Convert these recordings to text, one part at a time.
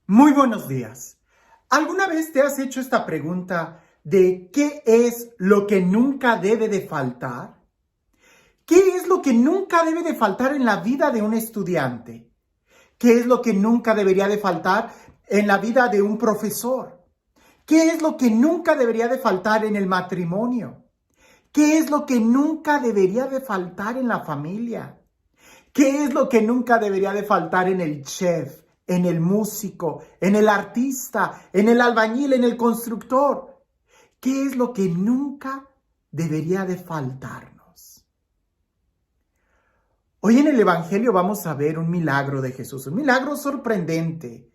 Muy buenos días. ¿Alguna vez te has hecho esta pregunta de qué es lo que nunca debe de faltar? ¿Qué es lo que nunca debe de faltar en la vida de un estudiante? ¿Qué es lo que nunca debería de faltar en la vida de un profesor? ¿Qué es lo que nunca debería de faltar en el matrimonio? ¿Qué es lo que nunca debería de faltar en la familia? ¿Qué es lo que nunca debería de faltar en el chef, en el músico, en el artista, en el albañil, en el constructor? ¿Qué es lo que nunca debería de faltarnos? Hoy en el Evangelio vamos a ver un milagro de Jesús, un milagro sorprendente,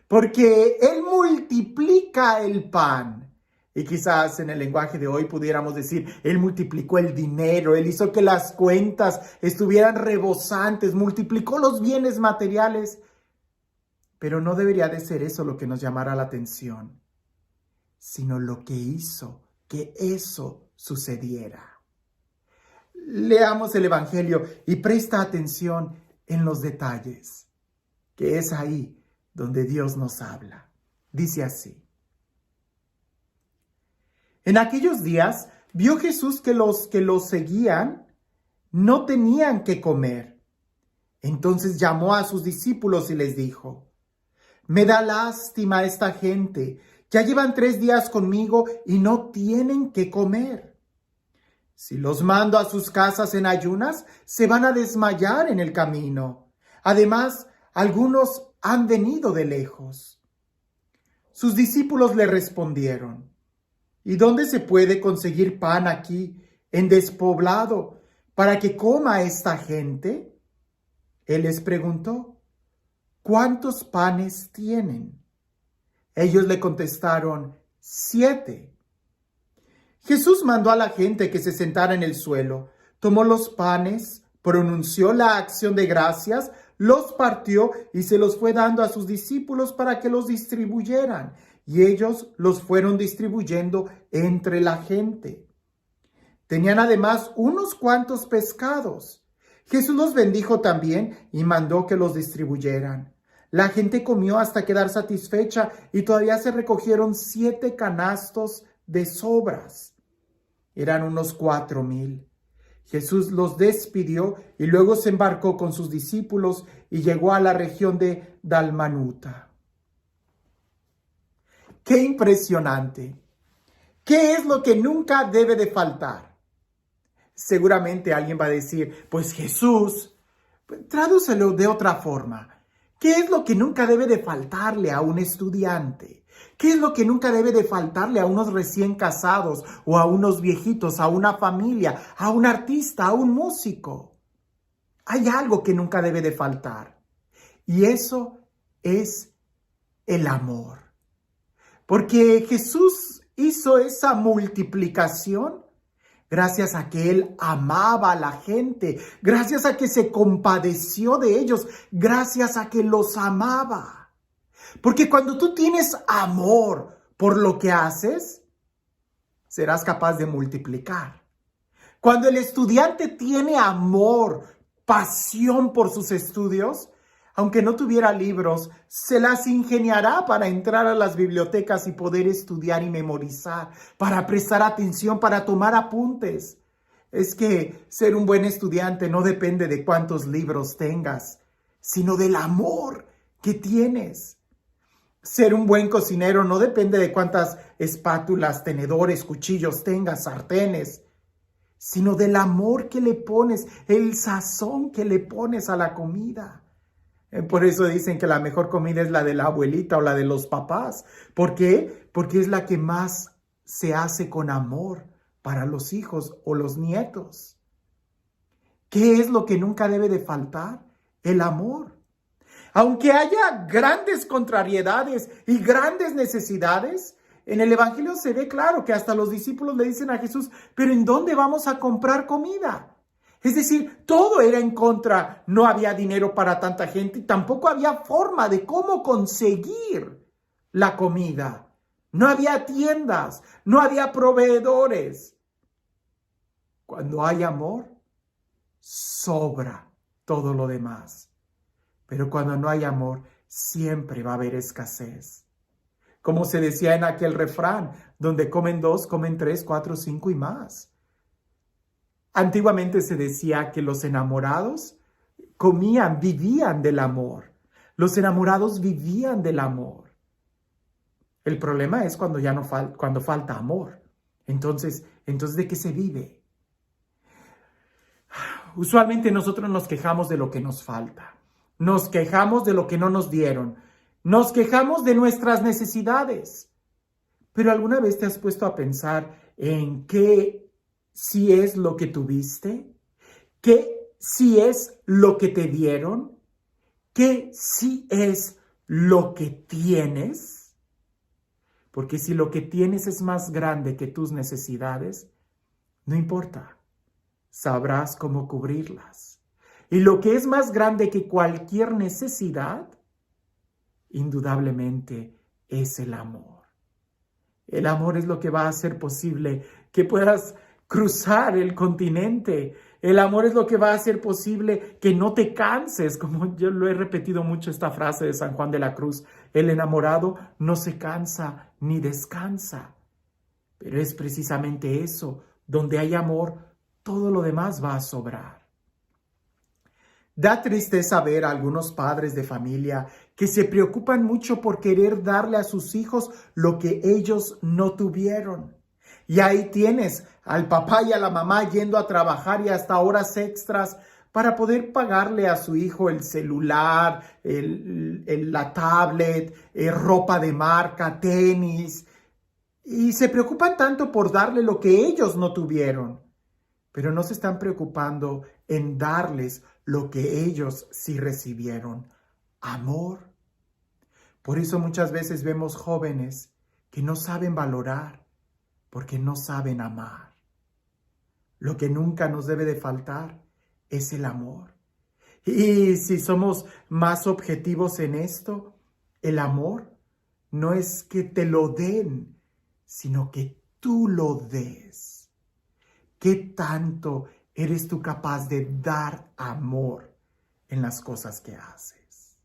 porque Él multiplica el pan. Y quizás en el lenguaje de hoy pudiéramos decir, Él multiplicó el dinero, Él hizo que las cuentas estuvieran rebosantes, multiplicó los bienes materiales. Pero no debería de ser eso lo que nos llamara la atención, sino lo que hizo que eso sucediera. Leamos el Evangelio y presta atención en los detalles, que es ahí donde Dios nos habla. Dice así: en aquellos días vio Jesús que los que lo seguían no tenían que comer. Entonces llamó a sus discípulos y les dijo: me da lástima esta gente. Ya llevan 3 días conmigo y no tienen que comer. Si los mando a sus casas en ayunas, se van a desmayar en el camino. Además, algunos han venido de lejos. Sus discípulos le respondieron: ¿y dónde se puede conseguir pan aquí, en despoblado, para que coma esta gente? Él les preguntó: ¿cuántos panes tienen? Ellos le contestaron: 7. Jesús mandó a la gente que se sentara en el suelo, tomó los panes, pronunció la acción de gracias, los partió y se los fue dando a sus discípulos para que los distribuyeran, y ellos los fueron distribuyendo entre la gente. Tenían además unos cuantos pescados. Jesús los bendijo también y mandó que los distribuyeran. La gente comió hasta quedar satisfecha y todavía se recogieron 7 canastos de sobras. Eran unos 4,000. Jesús los despidió y luego se embarcó con sus discípulos y llegó a la región de Dalmanuta. ¡Qué impresionante! ¿Qué es lo que nunca debe de faltar? Seguramente alguien va a decir: pues Jesús, tradúcelo de otra forma. ¿Qué es lo que nunca debe de faltarle a un estudiante? ¿Qué es lo que nunca debe de faltarle a unos recién casados o a unos viejitos, a una familia, a un artista, a un músico? Hay algo que nunca debe de faltar, y eso es el amor. Porque Jesús hizo esa multiplicación gracias a que Él amaba a la gente, gracias a que se compadeció de ellos, gracias a que los amaba. Porque cuando tú tienes amor por lo que haces, serás capaz de multiplicar. Cuando el estudiante tiene amor, pasión por sus estudios, aunque no tuviera libros, se las ingeniará para entrar a las bibliotecas y poder estudiar y memorizar, para prestar atención, para tomar apuntes. Es que ser un buen estudiante no depende de cuántos libros tengas, sino del amor que tienes. Ser un buen cocinero no depende de cuántas espátulas, tenedores, cuchillos tengas, sartenes, sino del amor que le pones, el sazón que le pones a la comida. Por eso dicen que la mejor comida es la de la abuelita o la de los papás. ¿Por qué? Porque es la que más se hace con amor para los hijos o los nietos. ¿Qué es lo que nunca debe de faltar? El amor. Aunque haya grandes contrariedades y grandes necesidades, en el Evangelio se ve claro que hasta los discípulos le dicen a Jesús: ¿pero en dónde vamos a comprar comida? Es decir, todo era en contra. No había dinero para tanta gente y tampoco había forma de cómo conseguir la comida. No había tiendas, no había proveedores. Cuando hay amor, sobra todo lo demás. Pero cuando no hay amor, siempre va a haber escasez. Como se decía en aquel refrán, donde comen 2, comen 3, 4, 5 y más. Antiguamente se decía que los enamorados vivían del amor. Los enamorados vivían del amor. El problema es cuando ya no cuando falta amor. Entonces, ¿de qué se vive? Usualmente nosotros nos quejamos de lo que nos falta. Nos quejamos de lo que no nos dieron. Nos quejamos de nuestras necesidades. Pero ¿alguna vez te has puesto a pensar en qué si es lo que tuviste? ¿Qué si es lo que te dieron? ¿Qué si es lo que tienes? Porque si lo que tienes es más grande que tus necesidades, no importa, sabrás cómo cubrirlas. Y lo que es más grande que cualquier necesidad, indudablemente es el amor. El amor es lo que va a hacer posible que puedas cruzar el continente. El amor es lo que va a hacer posible que no te canses, como yo lo he repetido mucho esta frase de San Juan de la Cruz. El enamorado no se cansa ni descansa. Pero es precisamente eso, donde hay amor, todo lo demás va a sobrar. Da tristeza ver a algunos padres de familia que se preocupan mucho por querer darle a sus hijos lo que ellos no tuvieron. Y ahí tienes al papá y a la mamá yendo a trabajar y hasta horas extras para poder pagarle a su hijo el celular, la tablet, ropa de marca, tenis. Y se preocupan tanto por darle lo que ellos no tuvieron, pero no se están preocupando en darles lo que ellos sí recibieron, amor. Por eso muchas veces vemos jóvenes que no saben valorar, porque no saben amar. Lo que nunca nos debe de faltar es el amor. Y si somos más objetivos en esto, el amor no es que te lo den, sino que tú lo des. ¿Qué tanto eres tú capaz de dar amor en las cosas que haces?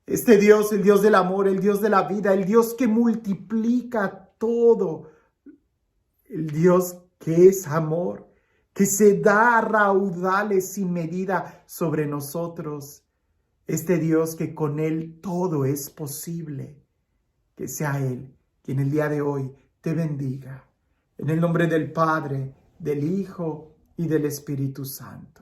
Este Dios, el Dios del amor, el Dios de la vida, el Dios que multiplica todo, el Dios que es amor, que se da a raudales sin medida sobre nosotros. Este Dios que con Él todo es posible. Que sea Él quien el día de hoy te bendiga. En el nombre del Padre, del Hijo y del Espíritu Santo.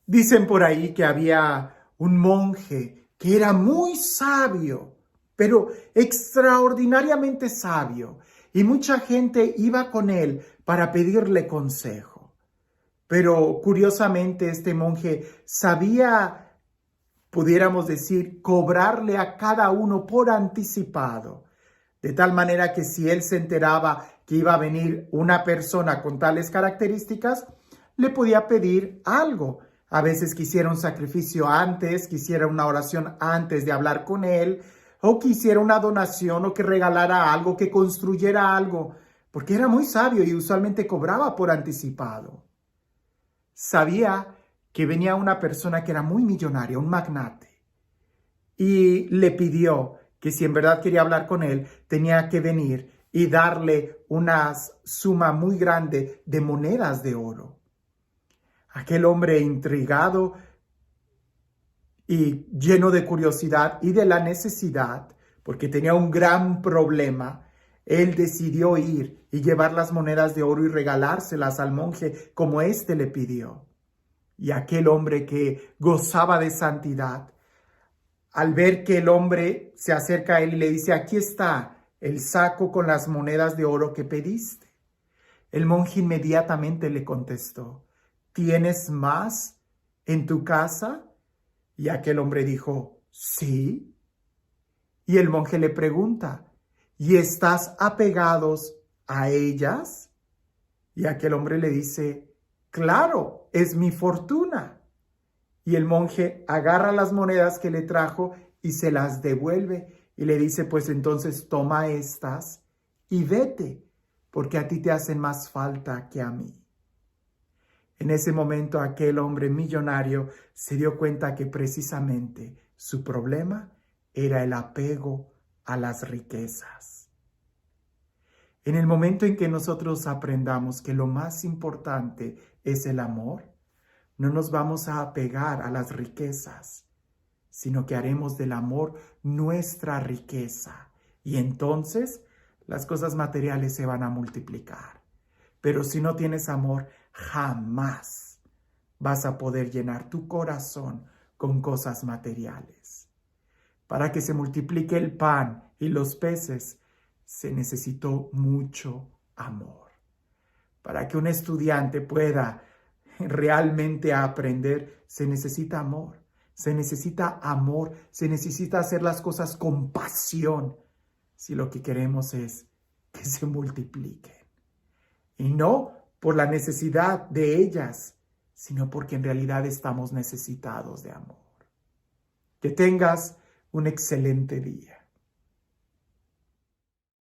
Dicen por ahí que había un monje que era muy sabio, pero extraordinariamente sabio, y mucha gente iba con él para pedirle consejo. Pero curiosamente este monje sabía, pudiéramos decir, cobrarle a cada uno por anticipado, de tal manera que si él se enteraba que iba a venir una persona con tales características, le podía pedir algo. A veces quisiera un sacrificio antes, quisiera una oración antes de hablar con él, o quisiera una donación, o que regalara algo, que construyera algo, porque era muy sabio y usualmente cobraba por anticipado. Sabía que venía una persona que era muy millonaria, un magnate, y le pidió que si en verdad quería hablar con él, tenía que venir y darle una suma muy grande de monedas de oro. Aquel hombre intrigado y lleno de curiosidad y de la necesidad, porque tenía un gran problema, él decidió ir y llevar las monedas de oro y regalárselas al monje como éste le pidió. Y aquel hombre que gozaba de santidad, al ver que el hombre se acerca a él y le dice: aquí está el saco con las monedas de oro que pediste. El monje inmediatamente le contestó: ¿tienes más en tu casa? Y aquel hombre dijo: sí. Y el monje le pregunta: ¿y estás apegados a ellas? Y aquel hombre le dice: claro, es mi fortuna. Y el monje agarra las monedas que le trajo y se las devuelve y le dice: pues entonces toma estas y vete, porque a ti te hacen más falta que a mí. En ese momento aquel hombre millonario se dio cuenta que precisamente su problema era el apego a las riquezas. En el momento en que nosotros aprendamos que lo más importante es el amor, no nos vamos a apegar a las riquezas, sino que haremos del amor nuestra riqueza. Y entonces las cosas materiales se van a multiplicar. Pero si no tienes amor, jamás vas a poder llenar tu corazón con cosas materiales. Para que se multiplique el pan y los peces, se necesitó mucho amor. Para que un estudiante pueda realmente aprender, se necesita amor. Se necesita amor, se necesita hacer las cosas con pasión, si lo que queremos es que se multipliquen. Y no por la necesidad de ellas, sino porque en realidad estamos necesitados de amor. Que tengas un excelente día.